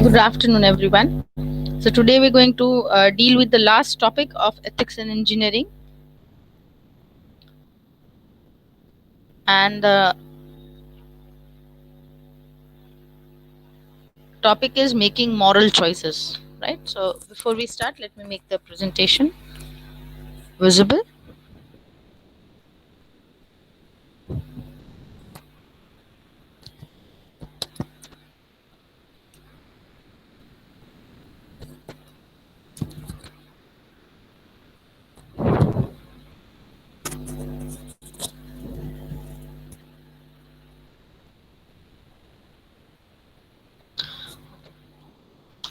Good afternoon, everyone. So today we're going to deal with the last topic of ethics in engineering, and the topic is making moral choices. Right. So before we start, let me make the presentation visible.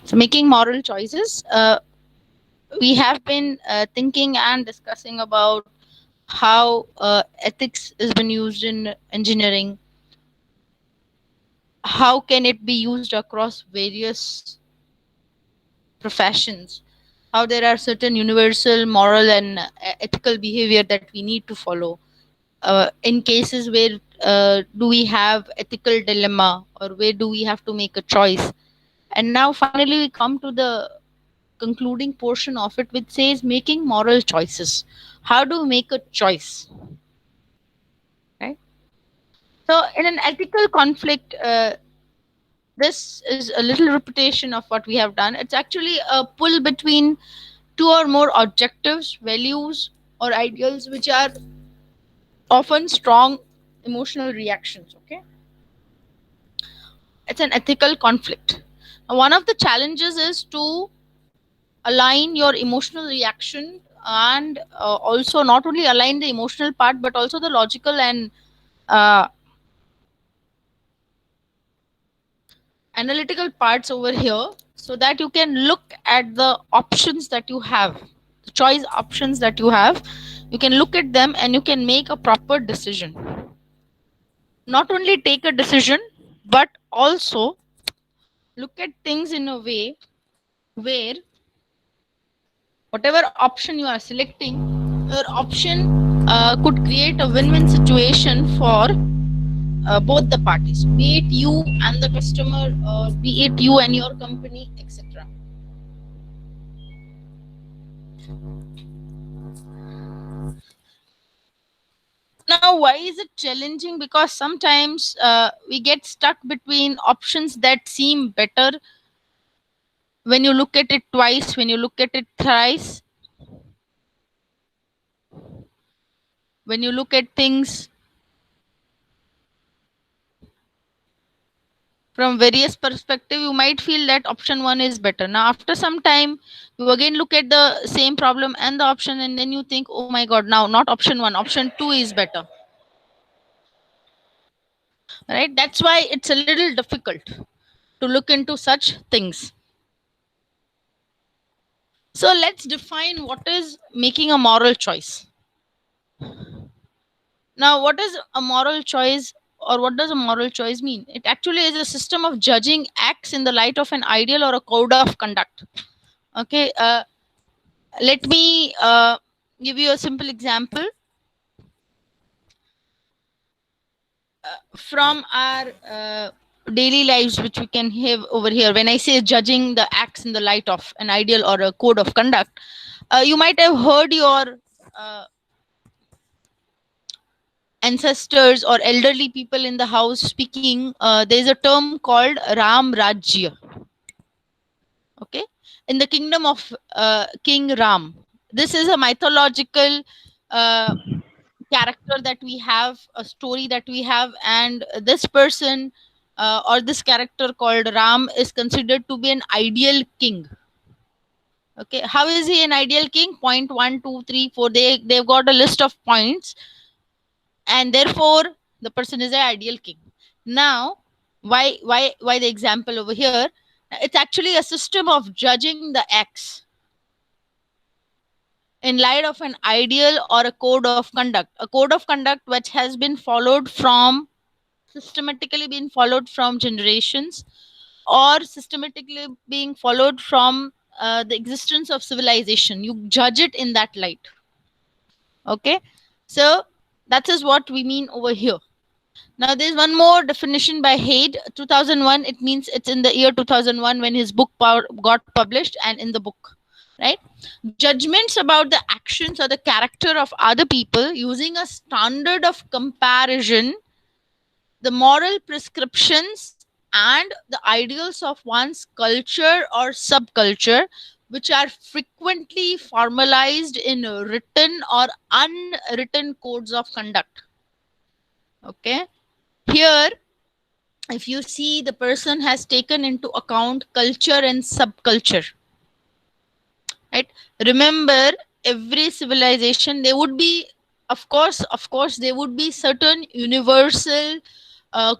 So making moral choices. We have been thinking and discussing about how ethics has been used in engineering. How can it be used across various professions, how there are certain universal moral and ethical behavior that we need to follow in cases where do we have ethical dilemma, or where do we have to make a choice. And now finally we come to the concluding portion of it, which says making moral choices. How do we make a choice, right? So in an ethical conflict, this is a little repetition of what we have done. It's actually a pull between two or more objectives, values, or ideals which are often strong emotional reactions. Okay, it's an ethical conflict. Now, one of the challenges is to align your emotional reaction, and also not only align the emotional part but also the logical and uh, analytical parts over here, so that you can look at the options that you have, the choice options that you have. You can look at them and you can make a proper decision. Not only take a decision, but also look at things in a way where whatever option you are selecting, your option could create a win-win situation for both the parties, be it you and the customer, or be it you and your company, etc. Now, why is it challenging? Because sometimes we get stuck between options that seem better when you look at it twice, when you look at it thrice, when you look at things from various perspective, you might feel that option one is better. Now after some time, you again look at the same problem and the option, and then you think, oh my god, now not option one, option two is better. Right, that's why it's a little difficult to look into such things. So let's define what is making a moral choice. Now, what is a moral choice, or what does a moral choice mean? It actually is a system of judging acts in the light of an ideal or a code of conduct. Okay, let me give you a simple example from our daily lives, which we can have over here. When I say judging the acts in the light of an ideal or a code of conduct, you might have heard your ancestors or elderly people in the house speaking. There's a term called Ram Rajya. Okay, in the kingdom of King Ram. This is a mythological character that we have, a story that we have, and this person or this character called Ram is considered to be an ideal king. Okay, how is he an ideal king? Point 1, 2, 3, 4. They've got a list of points, and therefore the person is an ideal king. Now, why the example over here? It's actually a system of judging the acts in light of an ideal or a code of conduct, a code of conduct which has been followed from systematically being followed from generations, or systematically being followed from the existence of civilization. You judge it in that light. Okay, so that is what we mean over here. Now, there's one more definition by Haid, 2001. It means it's in the year 2001 when his book got published, and in the book, right? Judgments about the actions or the character of other people using a standard of comparison, the moral prescriptions, and the ideals of one's culture or subculture, which are frequently formalized in written or unwritten codes of conduct. Okay, here, if you see, the person has taken into account culture and subculture, right? Remember, every civilization, there would be, of course there would be certain universal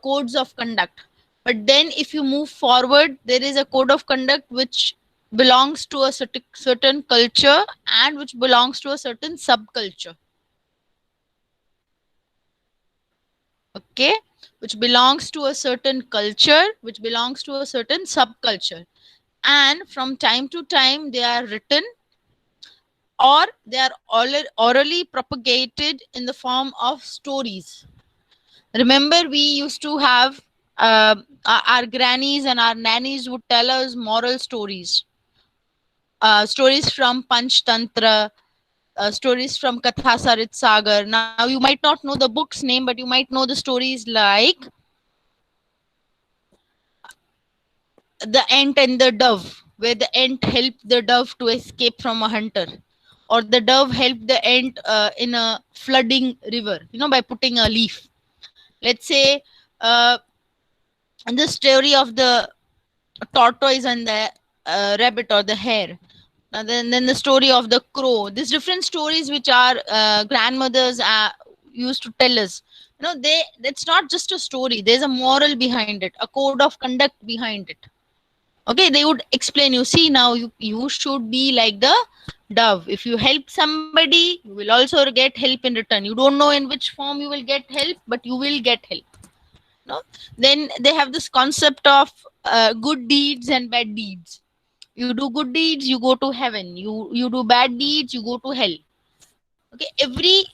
codes of conduct, but then if you move forward, there is a code of conduct which belongs to a certain culture and which belongs to a certain subculture. Okay, which belongs to a certain culture, which belongs to a certain subculture, and from time to time they are written, or they are orally propagated in the form of stories. Remember, we used to have our grannies and our nannies would tell us moral stories, stories from Panchtantra, stories from Katha Sarit Sagar. Now, you might not know the book's name, but you might know the stories like the ant and the dove, where the ant helped the dove to escape from a hunter, or the dove helped the ant in a flooding river, by putting a leaf. Let's say, uh, and the story of the tortoise and the rabbit or the hare. Then the story of the crow. These different stories which our grandmothers used to tell us. It's not just a story. There's a moral behind it, a code of conduct behind it. Okay, they would explain, you see, now you should be like the dove. If you help somebody, you will also get help in return. You don't know in which form you will get help, but you will get help. No, then they have this concept of good deeds and bad deeds. You do good deeds, you go to heaven. You do bad deeds, you go to hell. Okay, every,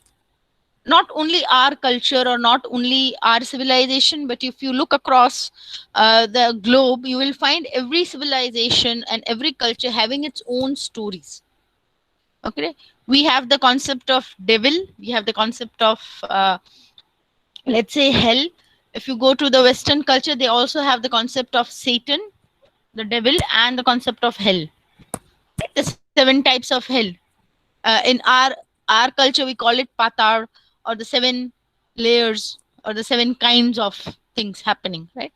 not only our culture or not only our civilization, but if you look across the globe, you will find every civilization and every culture having its own stories. Okay, we have the concept of devil, we have the concept of let's say hell. If you go to the Western culture, they also have the concept of Satan, the devil, and the concept of hell. The seven types of hell. In our culture, we call it patar, or the seven layers, or the seven kinds of things happening, right?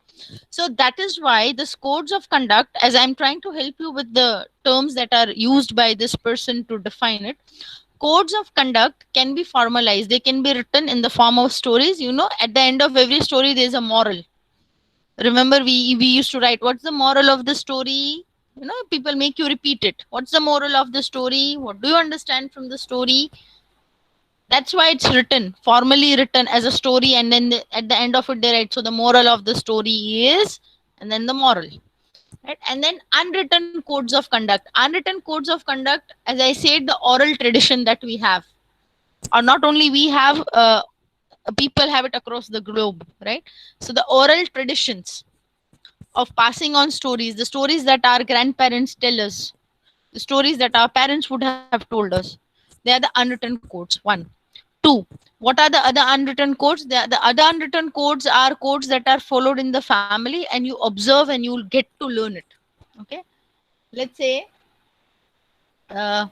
So that is why this codes of conduct, as I'm trying to help you with the terms that are used by this person to define it, codes of conduct can be formalized. They can be written in the form of stories. At the end of every story, there's a moral. Remember, we used to write, what's the moral of the story? People make you repeat it. What's the moral of the story? What do you understand from the story? That's why it's written, formally written as a story, and then at the end of it they write, so the moral of the story is, and then the moral, right? And then unwritten codes of conduct. Unwritten codes of conduct, as I said, the oral tradition that we have, or not only we have, people have it across the globe, right? So the oral traditions of passing on stories, the stories that our grandparents tell us, the stories that our parents would have told us, they are the unwritten codes. One. Two, what are the other unwritten codes? The other unwritten codes are codes that are followed in the family, and you observe and you'll get to learn it. Okay, let's say, uh,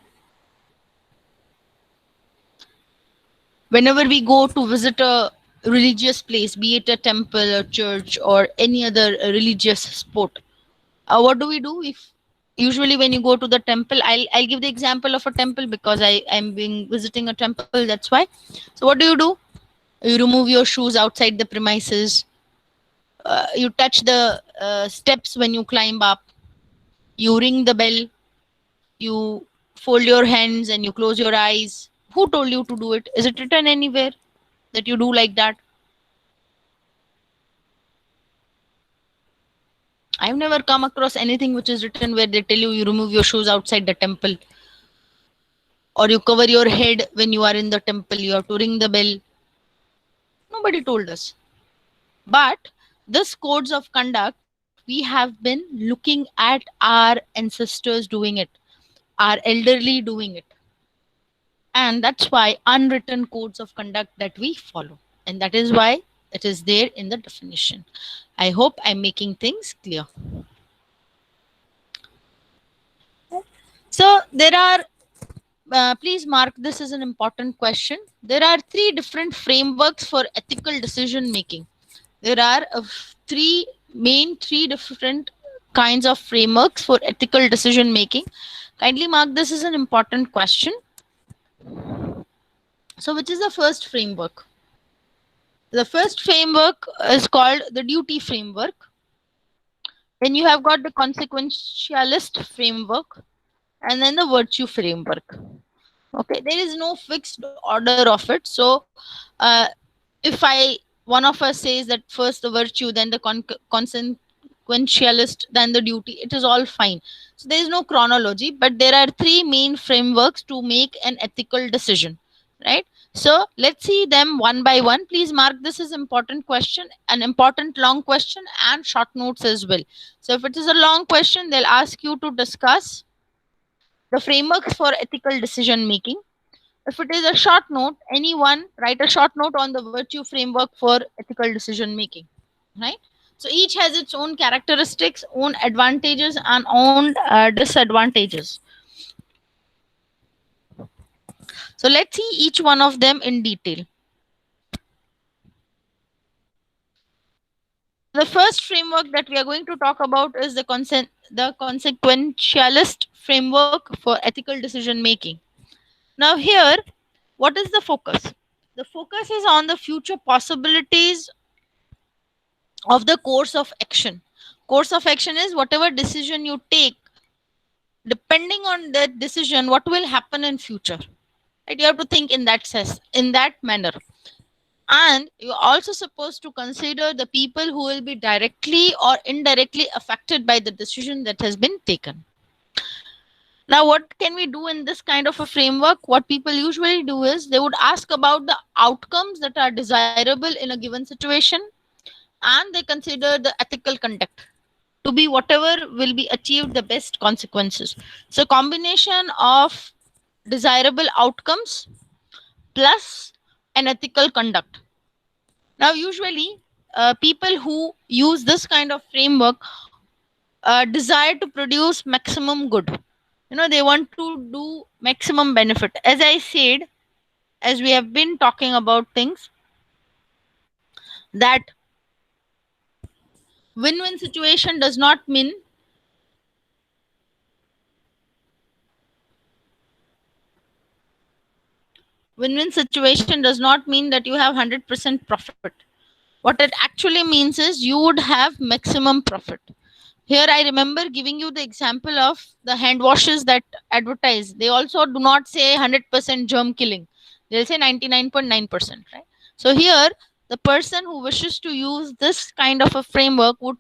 whenever we go to visit a religious place, be it a temple, a church, or any other religious spot, what do we do? If usually when you go to the temple, I'll give the example of a temple because I'm being visiting a temple, that's why. So what do? You remove your shoes outside the premises. You touch the steps when you climb up. You ring the bell. You fold your hands and you close your eyes. Who told you to do it? Is it written anywhere that you do like that? I've never come across anything which is written where they tell you remove your shoes outside the temple, or you cover your head when you are in the temple. You have to ring the bell. Nobody told us. But this codes of conduct, we have been looking at our ancestors doing it, our elderly doing it. And that's why unwritten codes of conduct that we follow. And that is why it is there in the definition. I hope I'm making things clear. So there are, please mark this as an important question. There are three different frameworks for ethical decision making. There are three different kinds of frameworks for ethical decision making. Kindly mark this as an important question. So, which is the first framework? The first framework is called the duty framework. Then you have got the consequentialist framework, and then the virtue framework. Okay, there is no fixed order of it. So, uh, if I one of us says that first the virtue, then the consequentialist, then the duty, it is all fine. So there is no chronology, but there are three main frameworks to make an ethical decision, right? So let's see them one by one. Please mark this as important question, an important long question, and short notes as well. So if it is a long question, they'll ask you to discuss the frameworks for ethical decision making. If it is a short note, anyone write a short note on the virtue framework for ethical decision making, right? So each has its own characteristics, own advantages, and own disadvantages. So let's see each one of them in detail. The first framework that we are going to talk about is the consequentialist framework for ethical decision making. Now, here, what is the focus? The focus is on the future possibilities of the course of action. Course of action is whatever decision you take, depending on that decision, what will happen in future. Right? You have to think in that sense, in that manner. And you're also supposed to consider the people who will be directly or indirectly affected by the decision that has been taken. Now, what can we do in this kind of a framework? What people usually do is they would ask about the outcomes that are desirable in a given situation, and they consider the ethical conduct to be whatever will be achieved the best consequences. So combination of desirable outcomes plus an ethical conduct. Now usually people who use this kind of framework desire to produce maximum good. They want to do maximum benefit. As I said, as we have been talking about things, that win-win situation does not mean win-win situation does not mean that you have 100% profit. What it actually means is you would have maximum profit. Here I remember giving you the example of the hand washes that advertise. They also do not say 100% germ killing. They'll say 99.9%, right? So here the person who wishes to use this kind of a framework would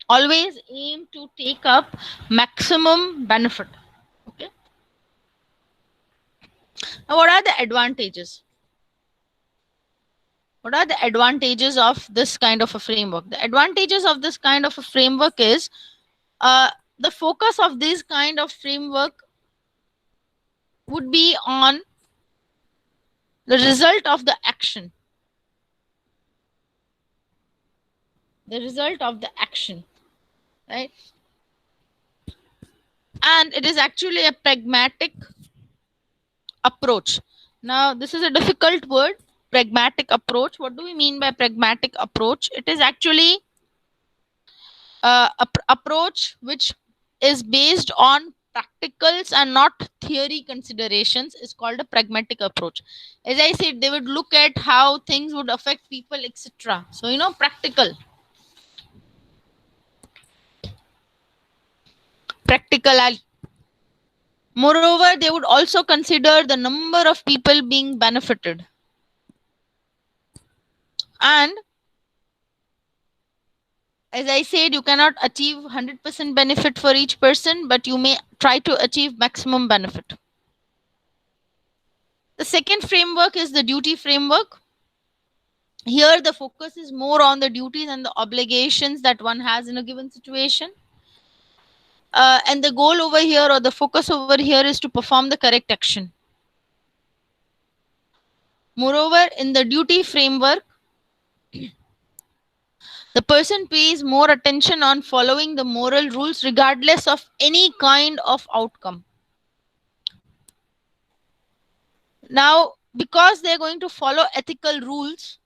always aim to take up maximum benefit. Okay. Now what are the advantages? What are the advantages of this kind of a framework? The advantages of this kind of a framework is the focus of this kind of framework would be on the result of the action. The result of the action, right? And it is actually a pragmatic approach. Now, this is a difficult word, pragmatic approach. What do we mean by pragmatic approach? It is actually approach which is based on practicals and not theory considerations is called a pragmatic approach. As I said, they would look at how things would affect people, etc. So practical. Moreover, they would also consider the number of people being benefited. And as I said, you cannot achieve 100% benefit for each person, but you may try to achieve maximum benefit. The second framework is the duty framework. Here the focus is more on the duties and the obligations that one has in a given situation. And the goal over here, or the focus over here, is to perform the correct action. Moreover, in the duty framework, the person pays more attention on following the moral rules regardless of any kind of outcome. Now, because they're going to follow ethical rules,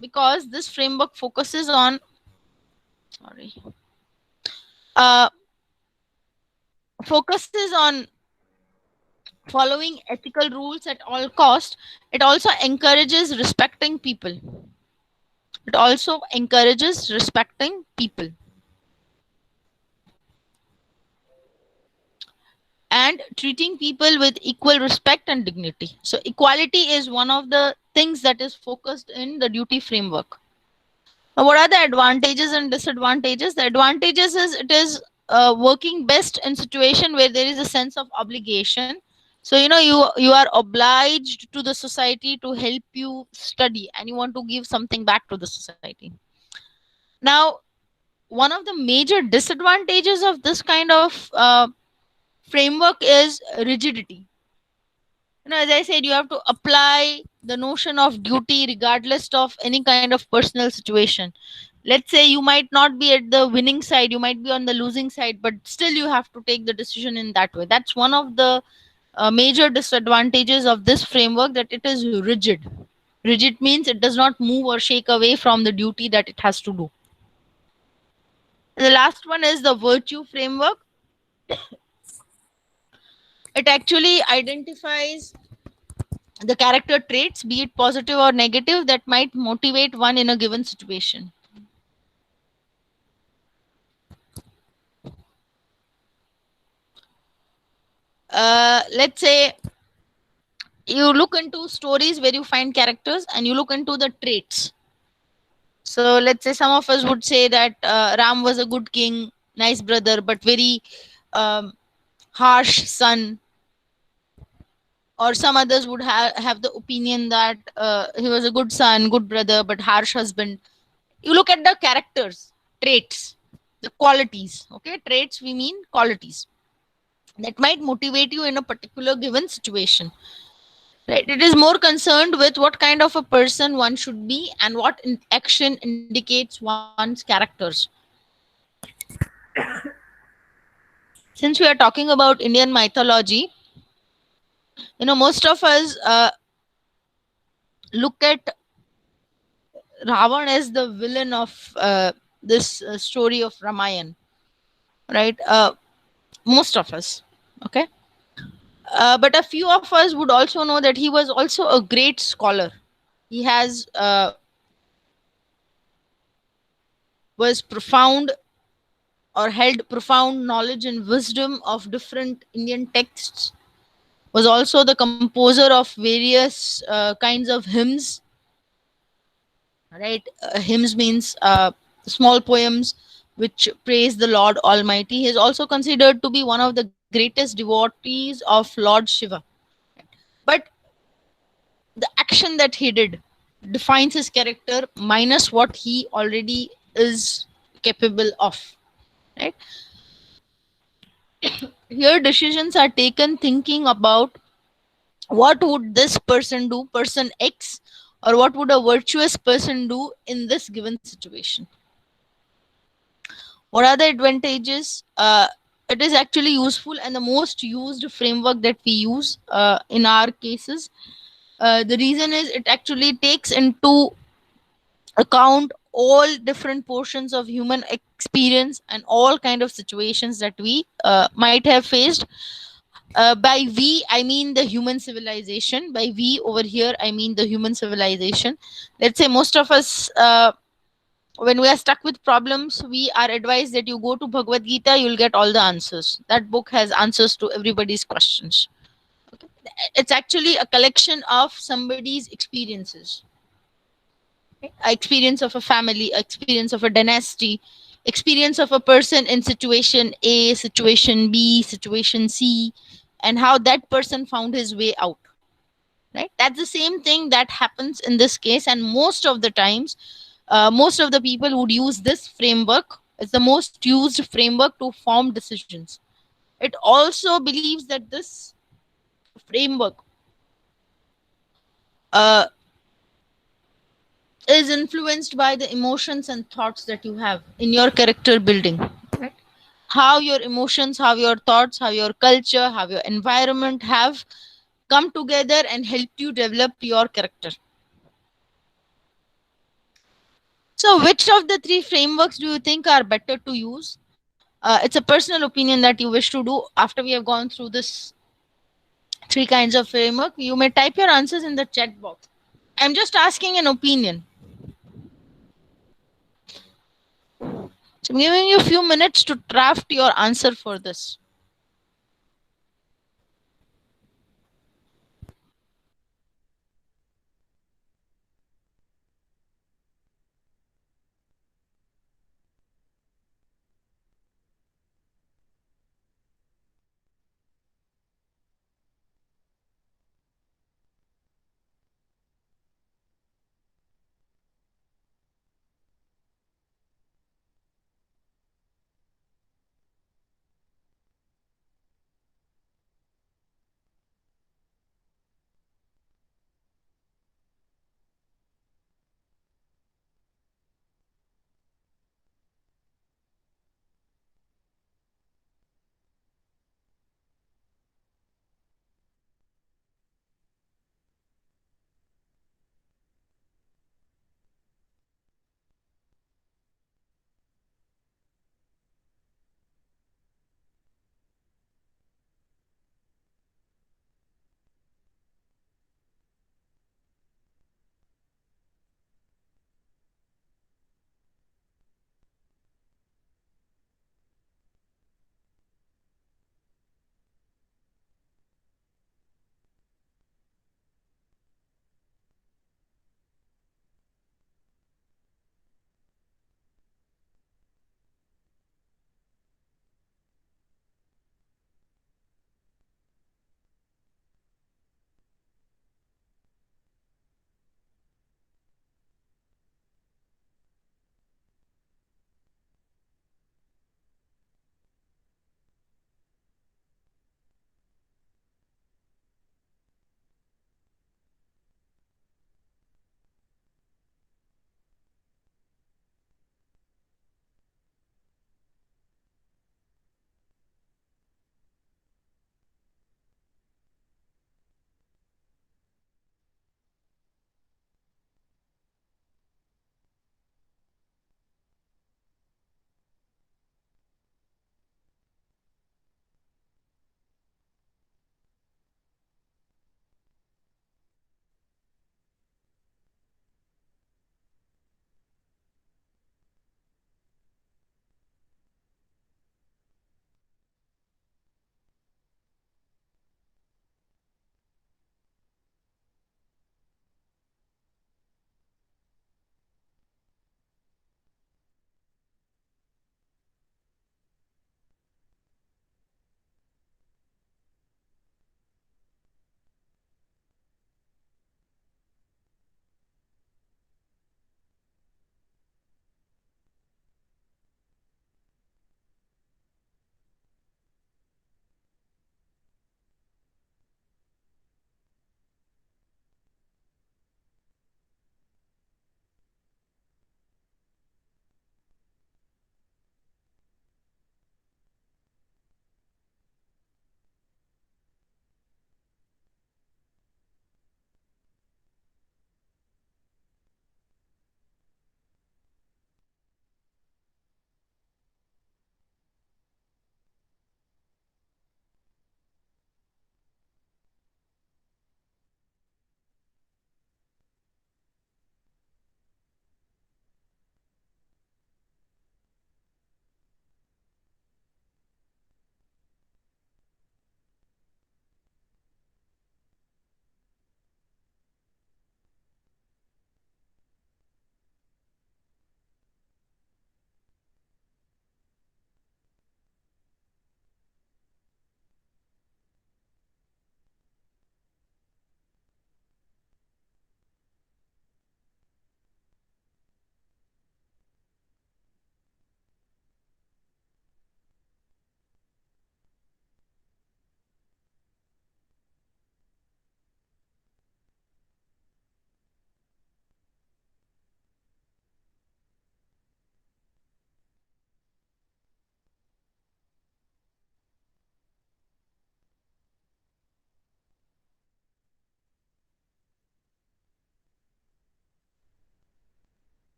because this framework focuses on, sorry, uh, focuses on following ethical rules at all cost, it also encourages respecting people. It also encourages respecting people and treating people with equal respect and dignity. So equality is one of the things that is focused in the duty framework. Now, what are the advantages and disadvantages? The advantages is it is working best in situation where there is a sense of obligation. So you are obliged to the society to help you study, and you want to give something back to the society. Now, one of the major disadvantages of this kind of framework is rigidity. As I said, you have to apply the notion of duty regardless of any kind of personal situation. Let's say you might not be at the winning side, you might be on the losing side, but still you have to take the decision in that way. That's one of the major disadvantages of this framework, that it is rigid. Rigid means it does not move or shake away from the duty that it has to do. The last one is the virtue framework. It actually identifies the character traits, be it positive or negative, that might motivate one in a given situation. Let's say you look into stories where you find characters and you look into the traits. So let's say some of us would say that Ram was a good king, nice brother, but very harsh son. Or some others would have the opinion that he was a good son, good brother, but harsh husband. You look at the characters, traits, the qualities. Okay, traits, we mean qualities that might motivate you in a particular given situation. Right, it is more concerned with what kind of a person one should be and what action indicates one's characters. Since we are talking about Indian mythology, most of us look at Ravan as the villain of this story of Ramayan, right? Most of us, okay. But a few of us would also know that he was also a great scholar. He has was profound, or held profound knowledge and wisdom of different Indian texts. Was also the composer of various kinds of hymns. Right, hymns means small poems which praise the Lord Almighty. He is also considered to be one of the greatest devotees of Lord Shiva. But the action that he did defines his character minus what he already is capable of. Right, here decisions are taken thinking about what would this person do, person X, or what would a virtuous person do in this given situation. What are the advantages? It is actually useful and the most used framework that we use in our cases. The reason is it actually takes into account all different portions of human experience and all kind of situations that we might have faced. By we, I mean the human civilization. By we over here, I mean the human civilization. Let's say most of us, when we are stuck with problems, we are advised that you go to Bhagavad Gita, you'll get all the answers. That book has answers to everybody's questions. Okay. It's actually a collection of somebody's experiences. Okay. Experience of a family, experience of a dynasty, experience of a person in situation A, situation B, situation C, and how that person found his way out. right? That's the same thing that happens in this case, and most of the times, most of the people would use this framework. It's the most used framework to form decisions. It also believes that this framework uh, is influenced by the emotions and thoughts that you have in your character building, right? How your emotions, how your thoughts, how your culture, how your environment have come together and helped you develop your character. So which of the three frameworks do you think are better to use? It's a personal opinion that you wish to do after we have gone through this three kinds of framework. You may type your answers in the chat box. I'm just asking an opinion. So I'm giving you a few minutes to draft your answer for this.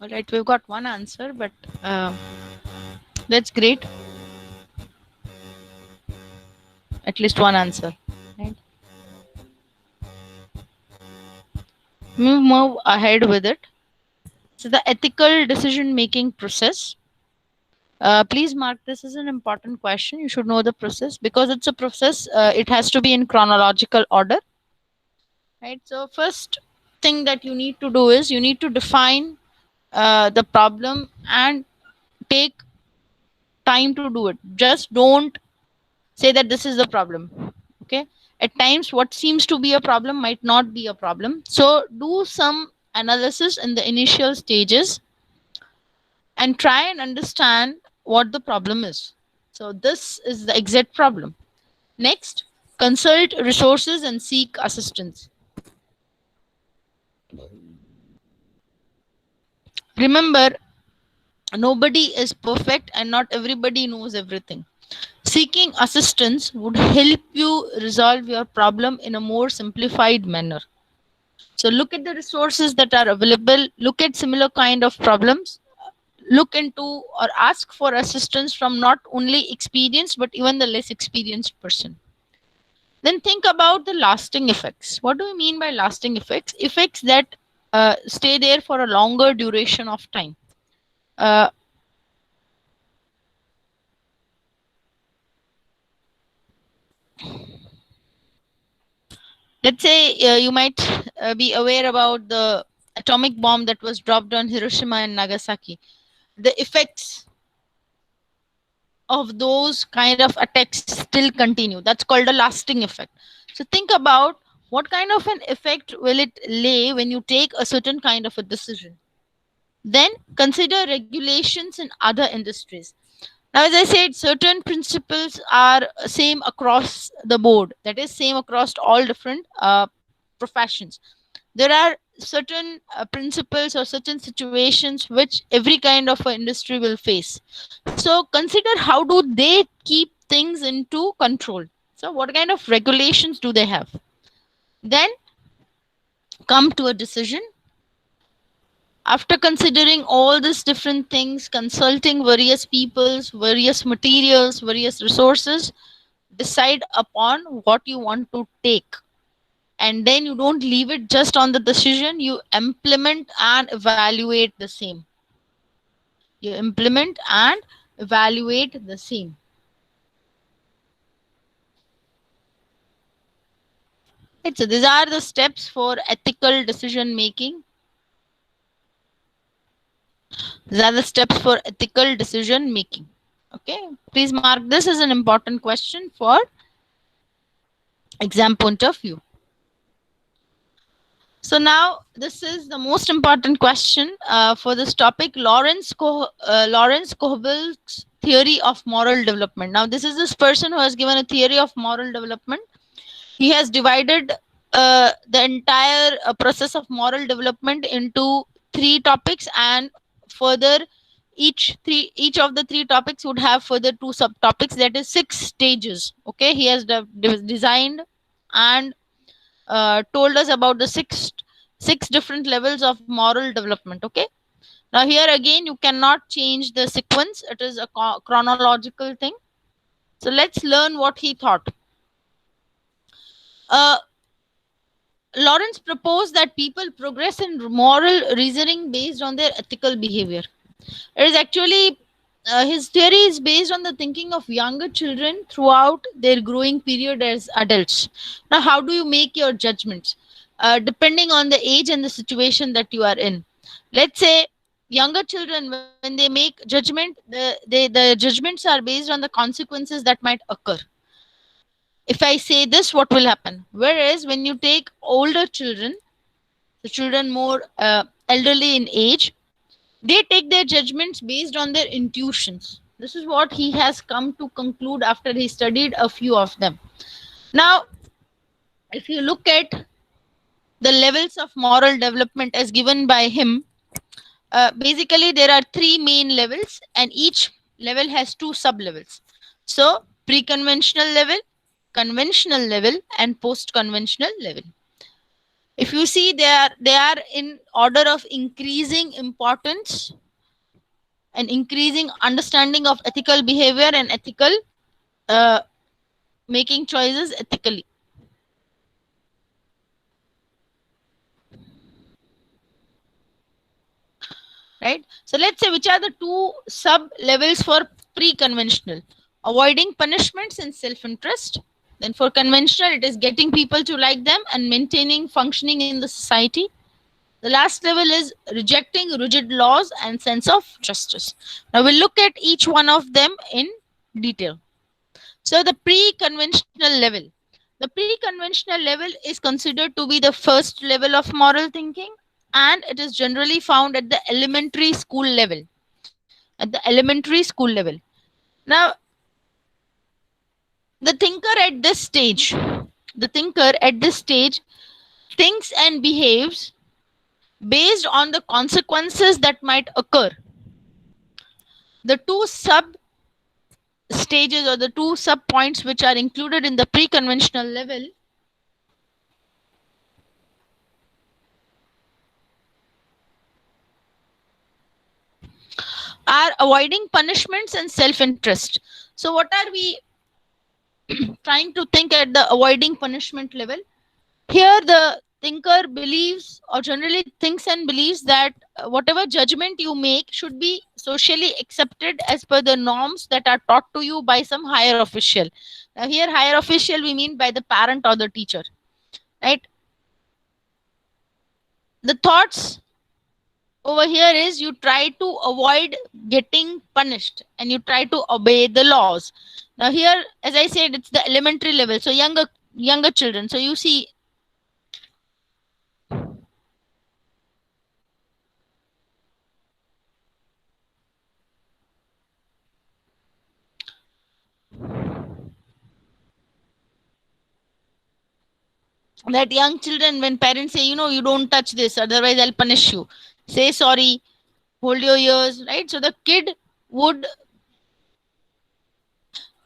All right, we've got one answer, but that's great. At least one answer. Right? Move ahead with it. So the ethical decision making process. Please mark this as an important question. You should know the process because it's a process. It has to be in chronological order, right? So first thing that you need to do is you need to define the problem and take time to do it. Just don't say that this is the problem. Okay. At times, what seems to be a problem might not be a problem. So do some analysis in the initial stages and try and understand what the problem is. So this is the exact problem. Next, consult resources and seek assistance. Remember, nobody is perfect and not everybody knows everything. Seeking assistance would help you resolve your problem in a more simplified manner. So look at the resources that are available, look at similar kind of problems, look into or ask for assistance from not only experienced but even the less experienced person. Then think about the lasting effects. What do we mean by lasting effects? Effects that stay there for a longer duration of time. Uh, let's say you might be aware about the atomic bomb that was dropped on Hiroshima and Nagasaki. The effects of those kind of attacks still continue. That's called a lasting effect. So think about what kind of an effect will it lay when you take a certain kind of a decision. Then consider regulations in other industries. Now, as I said, certain principles are same across the board. That is, same across all different professions. There are certain principles or certain situations which every kind of industry will face. So consider how do they keep things into control. So what kind of regulations do they have? Then come to a decision. After considering all these different things, consulting various peoples, various materials, various resources, decide upon what you want to take. And then you don't leave it just on the decision, you implement and evaluate the same. You implement and evaluate the same. Right, so these are the steps for ethical decision making. These are the steps for ethical decision making. Okay, please mark this as an important question for exam point of view. So now this is the most important question for this topic, Lawrence Kohlberg's theory of moral development. Now this is this person who has given a theory of moral development. He has divided the entire process of moral development into three topics, and further each of the three topics would have further two subtopics, that is six stages. Okay, he has designed and told us about the six different levels of moral development. Okay, now here again you cannot change the sequence, it is a chronological thing. So let's learn what he thought. uh, Lawrence proposed that people progress in moral reasoning based on their ethical behavior. It is actually his theory is based on the thinking of younger children throughout their growing period as adults. Now, how do you make your judgments? Depending on the age and the situation that you are in. Let's say younger children, when they make judgment, the judgments are based on the consequences that might occur. If I say this, what will happen? Whereas when you take older children, the children more elderly in age, they take their judgments based on their intuitions. This is what he has come to conclude after he studied a few of them. Now, if you look at the levels of moral development as given by him, basically there are three main levels, and each level has two sub levels. So, pre conventional level, conventional level, and post conventional level. If you see, they are in order of increasing importance and increasing understanding of ethical behavior and ethical uh, making choices ethically, right? So let's say which are the two sub levels for pre-conventional: avoiding punishments and self-interest. Then for conventional, it is getting people to like them and maintaining functioning in the society. The last level is rejecting rigid laws and sense of justice. Now we'll look at each one of them in detail. So the pre-conventional level. The pre-conventional level is considered to be the first level of moral thinking, and it is generally found at the elementary school level. At the elementary school level. Now, the thinker at this stage, the thinker at this stage thinks and behaves based on the consequences that might occur. The two sub stages or the two sub points which are included in the pre-conventional level are avoiding punishments and self-interest. So what are we trying to think at the avoiding punishment level? Here the thinker believes or generally thinks and believes that whatever judgment you make should be socially accepted as per the norms that are taught to you by some higher official. Now here higher official we mean by the parent or the teacher, right? The thoughts over here is you try to avoid getting punished and you try to obey the laws. Now here, as I said, it's the elementary level, so younger children. So you see that young children, when parents say, you don't touch this, otherwise I'll punish you, say sorry, hold your ears, right? So the kid would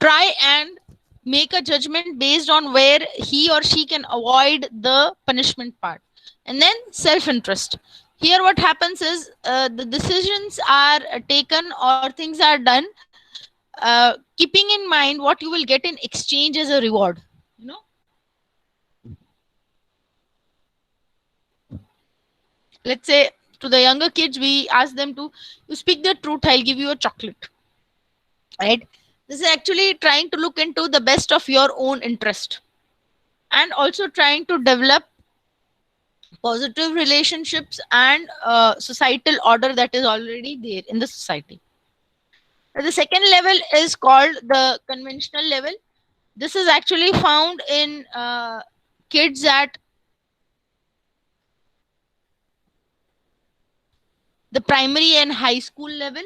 try and make a judgment based on where he or she can avoid the punishment part. And then self interest. Here what happens is the decisions are taken or things are done keeping in mind what you will get in exchange as a reward. you know let's say to the younger kids we ask them to, you speak the truth, I'll give you a chocolate, right? This is actually trying to look into the best of your own interest and also trying to develop positive relationships and societal order that is already there in the society. The second level is called the conventional level. This is actually found in kids at the primary and high school level.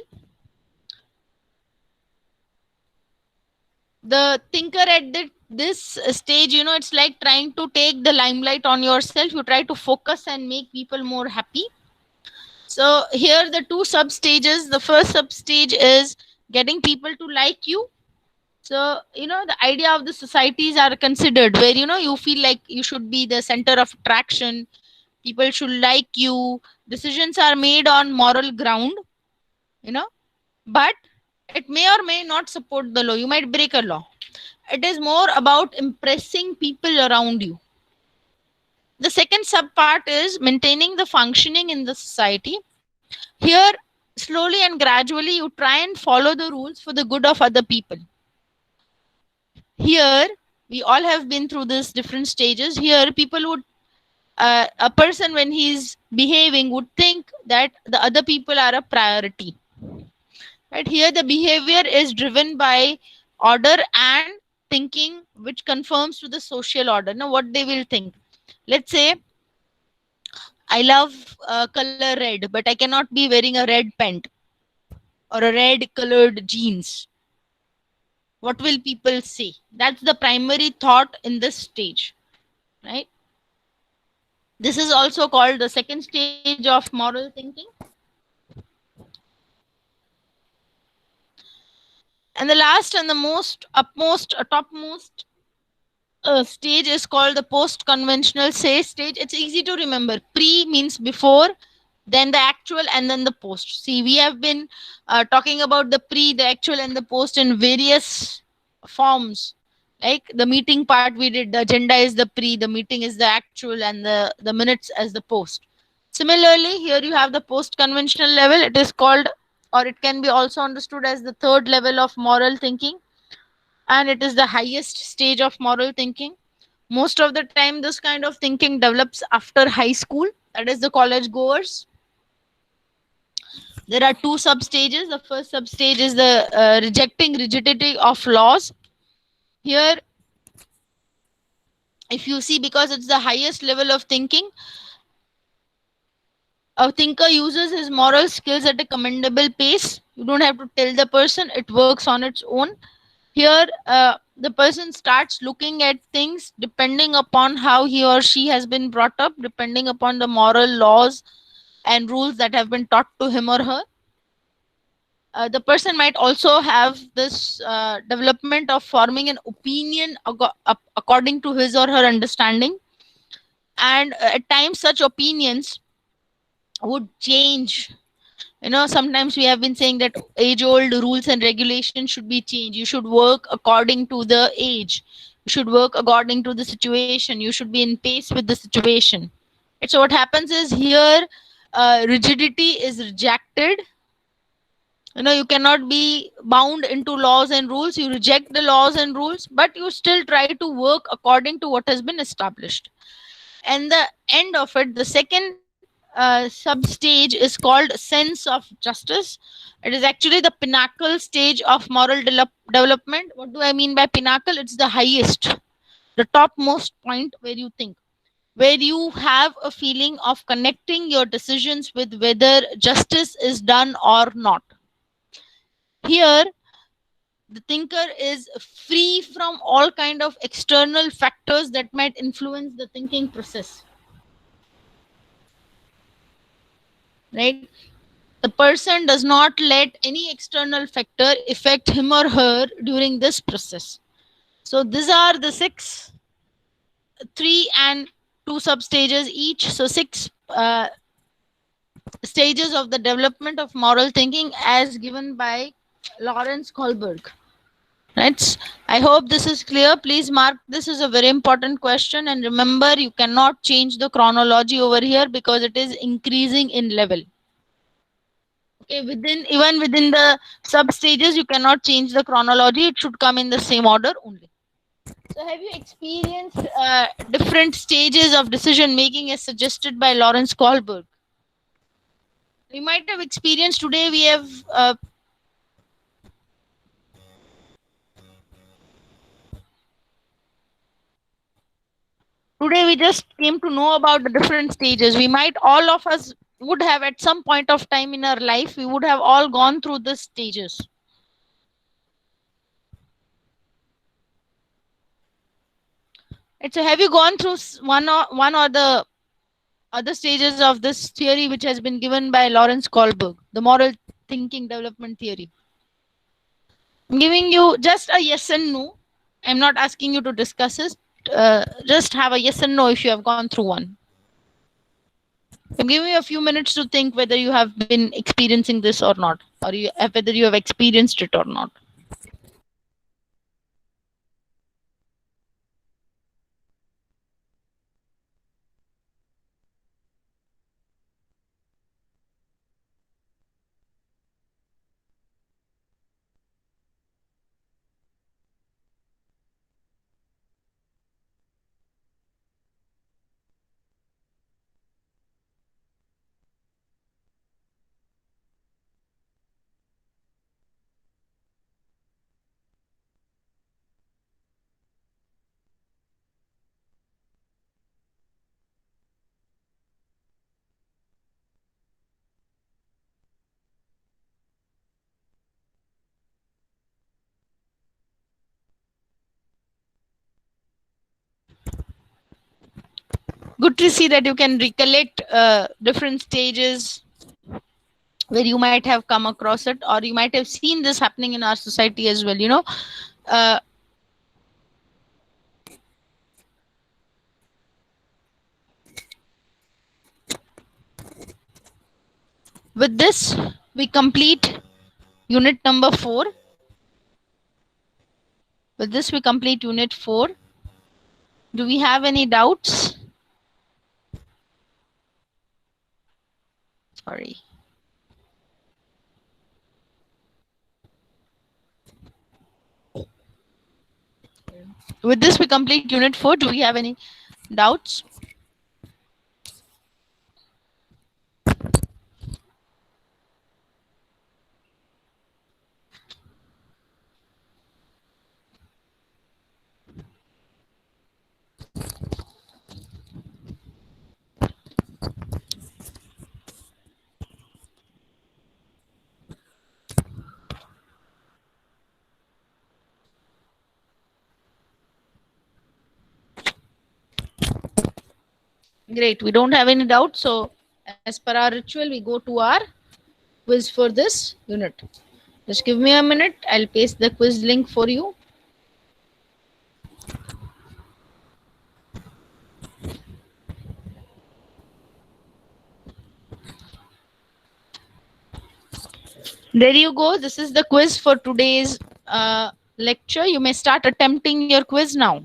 The thinker at this stage, it's like trying to take the limelight on yourself. You try to focus and make people more happy. So here the two sub stages. The first sub stage is getting people to like you. So the idea of the societies are considered where you feel like you should be the center of attraction, people should like you, decisions are made on moral ground, you know but it may or may not support the law, you might break a law. It is more about impressing people around you. The second sub part is maintaining the functioning in the society. Here, slowly and gradually you try and follow the rules for the good of other people. Here we all have been through this different stages. Here people would a person when he's behaving would think that the other people are a priority, right? Here the behavior is driven by order and thinking which conforms to the social order. Now what they will think, let's say I love color red but I cannot be wearing a red pant or a red colored jeans. What will people say? That's the primary thought in this stage, right? This is also called the second stage of moral thinking. And the last and the most upmost topmost stage is called the post conventional say stage. It's easy to remember. Pre means before, then the actual, and then the post. See, we have been talking about the pre, the actual, and the post in various forms. Like the meeting part we did, the agenda is the pre, the meeting is the actual, and the minutes as the post. Similarly, here you have the post conventional level. It is called, or it can be also understood as the third level of moral thinking, and it is the highest stage of moral thinking. Most of the time this kind of thinking develops after high school, that is the college goers. There are two sub stages. The first sub stage is the rejecting rigidity of laws. Here, if you see, because it's the highest level of thinking, a thinker uses his moral skills at a commendable pace. You don't have to tell the person, it works on its own. Here, the person starts looking at things depending upon how he or she has been brought up, depending upon the moral laws and rules that have been taught to him or her. The person might also have this development of forming an opinion according to his or her understanding. And at times, such opinions would change. Sometimes we have been saying that age old rules and regulations should be changed. You should work according to the age, you should work according to the situation, you should be in pace with the situation. And so what happens is here, rigidity is rejected. You cannot be bound into laws and rules. You reject the laws and rules, but you still try to work according to what has been established. And the end of it, the second sub stage is called sense of justice. It is actually the pinnacle stage of moral development. What do I mean by pinnacle? It's the highest, the topmost point where you think, where you have a feeling of connecting your decisions with whether justice is done or not. Here, the thinker is free from all kind of external factors that might influence the thinking process, right? The person does not let any external factor affect him or her during this process. So these are the six, three and two sub stages each. So six stages of the development of moral thinking as given by Lawrence Kohlberg. Right. I hope this is clear. Please mark this is a very important question, and remember, you cannot change the chronology over here because it is increasing in level. Okay, within the sub stages, you cannot change the chronology. It should come in the same order only. So, have you experienced different stages of decision making as suggested by Lawrence Kohlberg? You might have experienced today. Today we just came to know about the different stages. We might all of us would have at some point of time in our life, we would have all gone through the stages. Right, so have you gone through one or the other stages of this theory which has been given by Lawrence Kohlberg, the moral thinking development theory? I'm giving you just a yes and no. I'm not asking you to discuss it. Just have a yes and no if you have gone through one. I'm giving you a few minutes to think whether you have been experiencing this or not, or whether you have experienced it or not. Good to see that you can recollect different stages where you might have come across it, or you might have seen this happening in our society as well. Uh, With this, we complete unit number 4. With this, we complete unit 4. Do we have any doubts? Sorry. With this, we complete unit 4. Do we have any doubts? Great. We don't have any doubts. So, as per our ritual, we go to our quiz for this unit. Just give me a minute. I'll paste the quiz link for you. There you go. This is the quiz for today's lecture. You may start attempting your quiz now.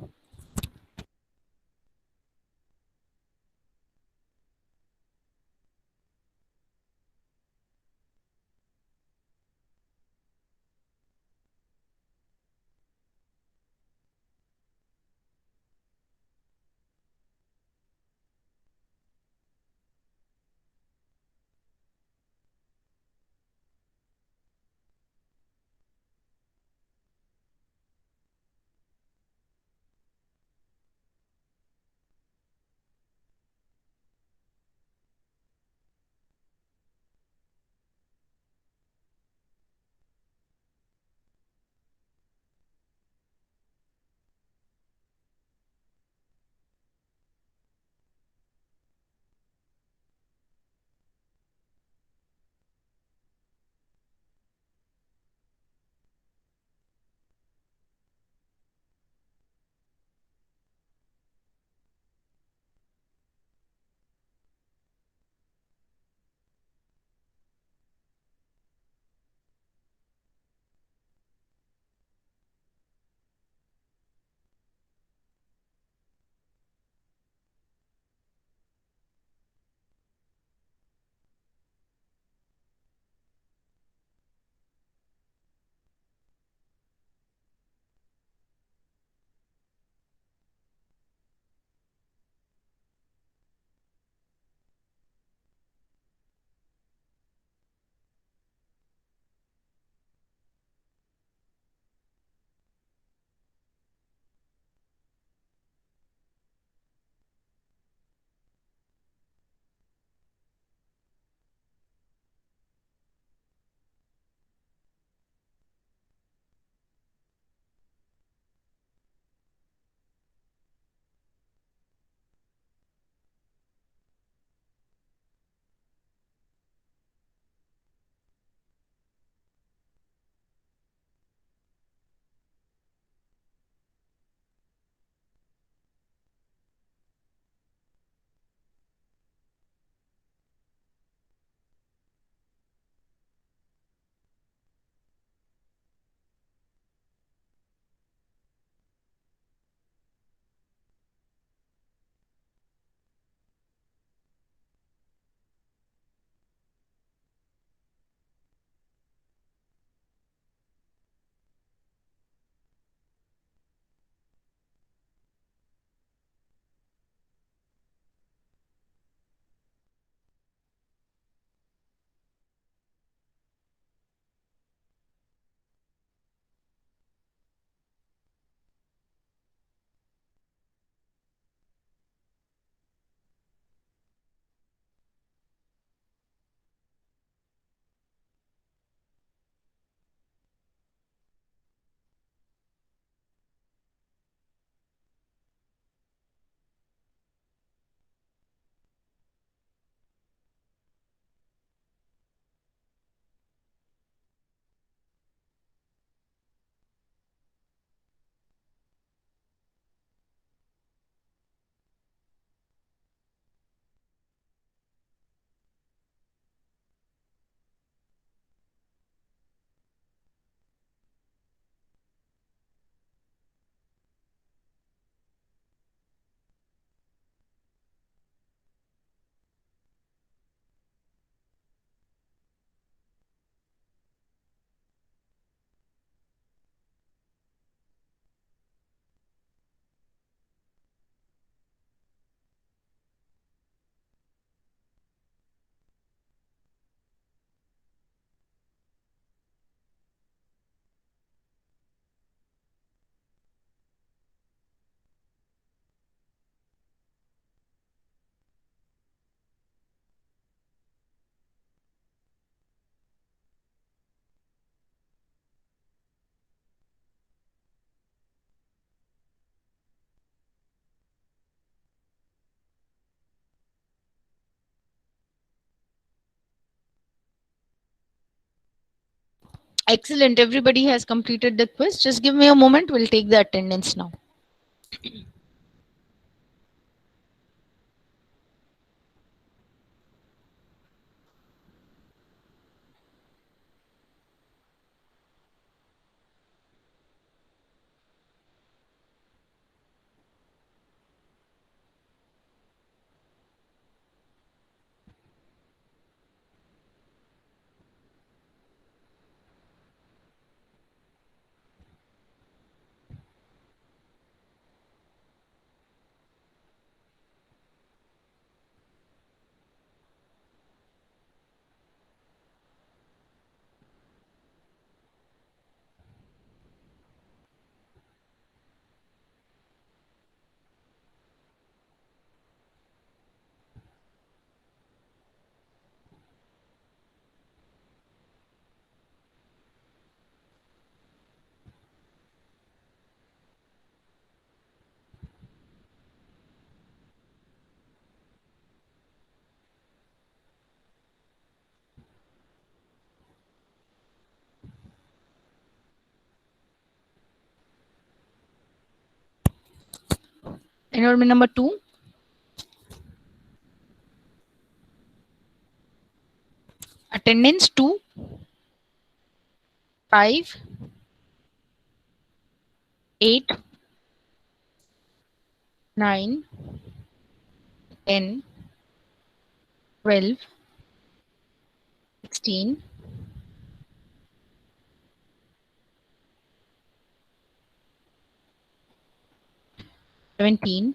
Excellent. Everybody has completed the quiz. Just give me a moment. We'll take the attendance now. Enrollment number 2, attendance 2, 5, 8, 9, 10, 12, 16, 17,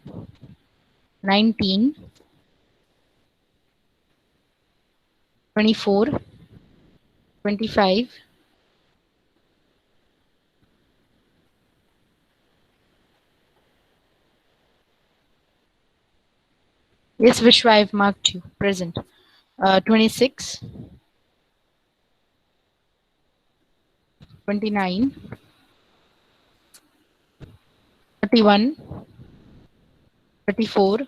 19, 24, 25, yes, Vishwa, I've marked you present. 26, 29, 31, 34,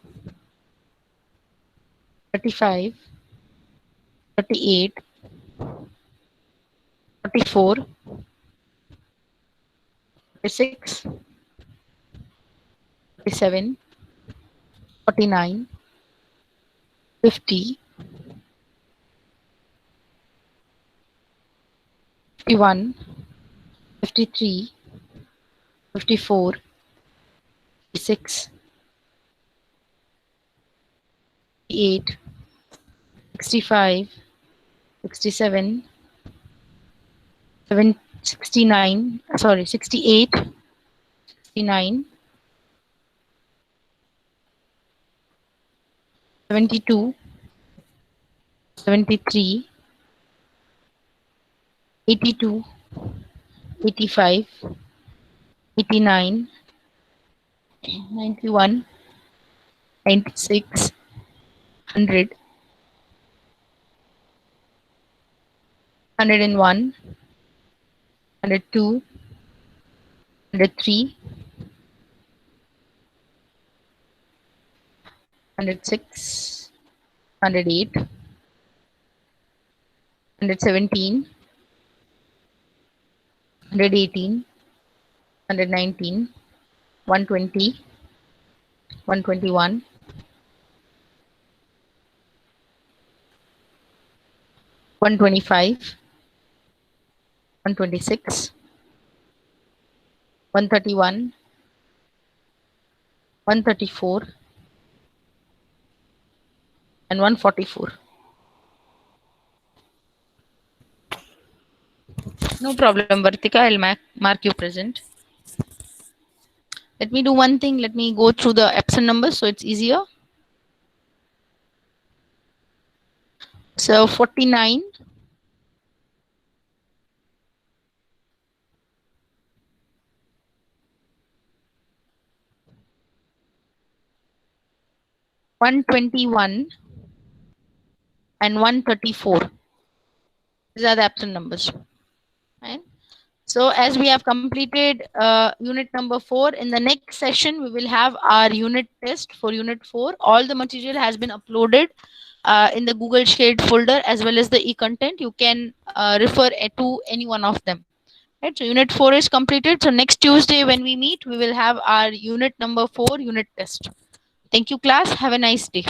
35, 38, 44, 46, 47, 49, 50, 51, 53, 54, 56, 58, 65, 67, 69, sorry, 68, 69, 72, 73, 82, 85, 89, 91, 96, 100, 101, 102, 103, 106, 108, 117, 118, 119, 120, 121, 125, 126, 131, 134, and 144. No problem, Vartika. I'll mark you present. Let me do one thing. Let me go through the absent numbers so it's easier. So 49, 121, and 134. These are the absent numbers. Right? So as we have completed unit number 4, in the next session we will have our unit test for unit 4. All the material has been uploaded in the Google Shared folder as well as the e-content. You can refer to any one of them. Right. So unit 4 is completed. So next Tuesday when we meet, we will have our unit number 4 unit test. Thank you, class. Have a nice day.